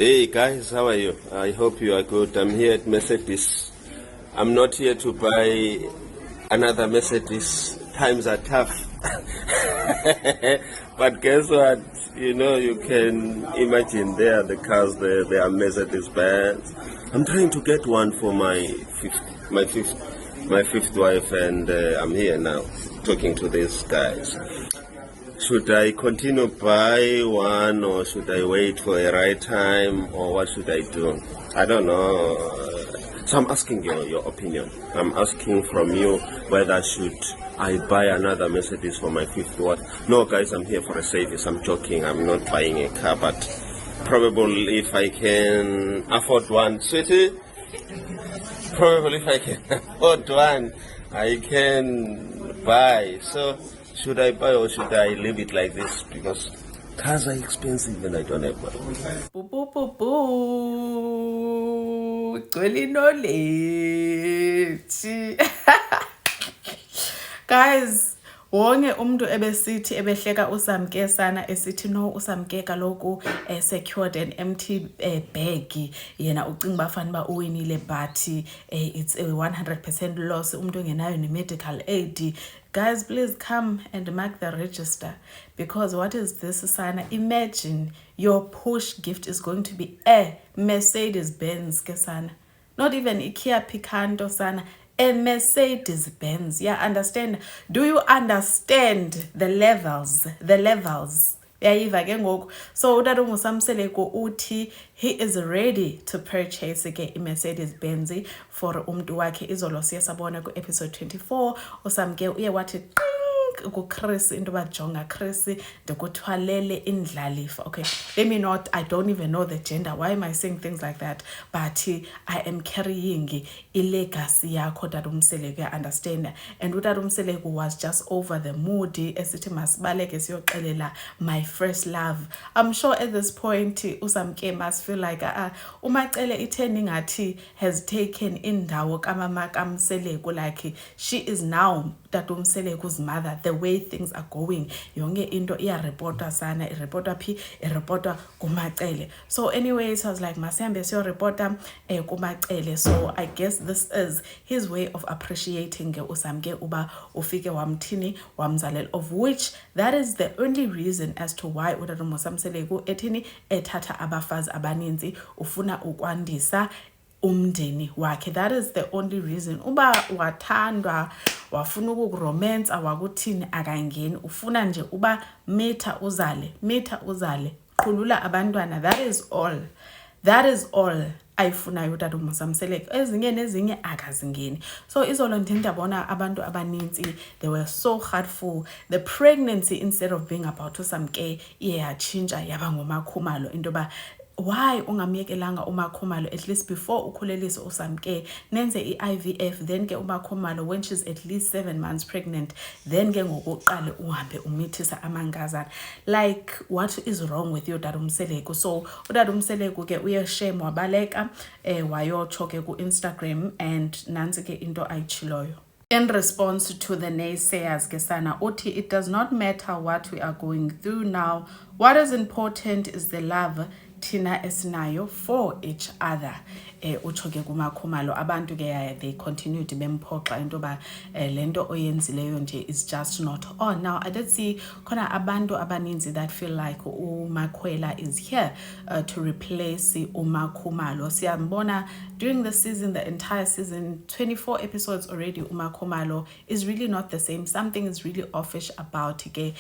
Hey guys, how are you? I hope you are good. I'm here at Mercedes. I'm not here to buy another Mercedes. Times are tough. But guess what? You can imagine there are the cars there. They are Mercedes Benz. I'm trying to get one for my fifth wife, and I'm here now talking to these guys. Should I continue buy one, or should I wait for a right time, or what should I do? I don't know. So I'm asking your opinion. I'm asking from you whether should I buy another Mercedes for my fifth wife. No, guys, I'm here for a service. I'm joking. I'm not buying a car, but probably if I can afford one, sweetie. Probably if I can afford one, I can buy. So should I buy or should I leave it like this? Because cars are expensive and I don't have money. Boo, boo, boo, boo. Gcwele knowledge. Guys, wonke umuntu ebesithi ebehleka uSamke sana esithi no uSamke kaloku secured an empty bag yena ucinga bafana ba uwinile but it's a 100% loss umuntu ongenayo ne-medical aid. Guys, please come and mark the register, because what is this, Sana? Imagine your push gift is going to be a Mercedes-Benz, Sana. Not even a Kia Picanto, Sana. A Mercedes-Benz. Yeah, understand? Do you understand the levels? The levels. yayiva ke ngoku so utata uMosamseleko uthi he is ready to purchase ke iMercedes Benz for umuntu wakhe. Izolo siyasabona ku episode 24 uSamke uye wathi kuChris into bajonga Chris ndikuthwalele indlalifa. Okay, let me not, I don't even know the gender, why am I saying things like that, but I am carrying legacy yakho Tata Umseleko, understand? And Tata Umseleko was just over the mood esithi masibaleke siyoxelela my first love. I'm sure at this point uSamke must feel like umacele itheni ngathi has taken indawo kamama kaMseleko, like she is now Tata Umseleko's mother. The way things are going, yonke into iyareporta sana, ireporta phi, ireporta kumacele. So anyways, I was like masembe siyo reporta kumacele. So I guess this is his way of appreciating uSamke uba ufike wamthini wamzalela, of which that is the only reason as to why utata uMosamseleko ethini ethatha abafazi abaninzi ufuna ukwandisa umndeni wakhe. That is the only reason. Uba wathandwa wafuna ukukuromance awakuthini akangeni, ufuna nje uba mitha uzale qhulula abantwana. That is all ayifunayo utata uMosamseleko. Ezinye nezinye akazingeni. So izolo ndabona abantu abaninzi, they were so hurtful. The pregnancy, instead of being about uSamke, yachinja yaba nguMakhumalo into ba why ungamyekelanga uMakhumalo at least before ukhulelise uSamke, nenze i-IVF, then ke uMakhumalo when she's at least 7 months pregnant, then ke ngokuqale uhambe umithisa amangazana. Like, what is wrong with you Tata Umseleko? So uTata Umseleko ke uyeshame wabaleka wayotsho ke ku Instagram, and nansi ke into ayichiloyo. In response to the naysayers, Gesana uthi it does not matter what we are going through now. What is important is the love thina esinayo for each other. Utsho ke kuMakhumalo abantu ke they continued bemphoxa into ba lento oyenzileyo nje is just not on. Now I did see khona abantu abaninzi that feel like uMakhwela is here to replace uMakhumalo. Siyambona during the season, the entire season, 24 episodes already, uMakhumalo is really not the same. Something is really offish about ke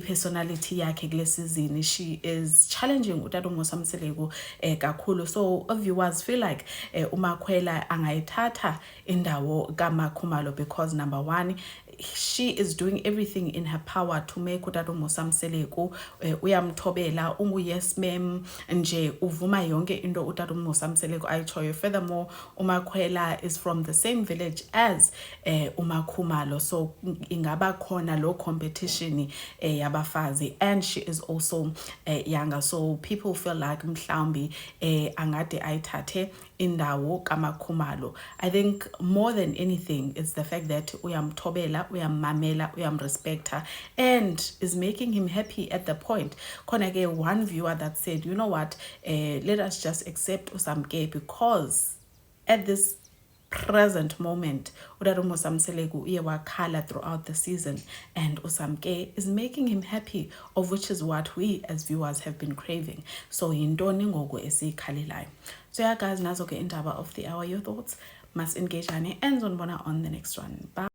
personality yakhe kule season. She is challenging utata uMosamseleko kakhulu. So viewers feel like uMakhwela angayithatha indawo kaMakhumalo because number one, she is doing everything in her power to make utata uMosamseleko uyamthobela, yes ma'am, nje uvuma yonke into utata uMosamseleko ayichoyo. Furthermore, uMakhwela is from the same village as uMakhumalo, so ingaba khona lo competition yabafazi, and she is also younger, so people feel like mhlawumbi angade ayithathe indawo kaMakhumalo. I think more than anything it's the fact that uyamthobela uyamamela, uyamrespecta, and is making him happy at the point. Khona ke one viewer that said, you know what, let us just accept uSamke, because at this present moment uDarumo Samseleku uye wakhala throughout the season, and uSamke is making him happy, of which is what we as viewers have been craving. So yintoni ngoku esiyikhalelayo? So yeah guys, nazo ke indaba of the hour. Your thoughts, mas engage and ends on the next one. Bye.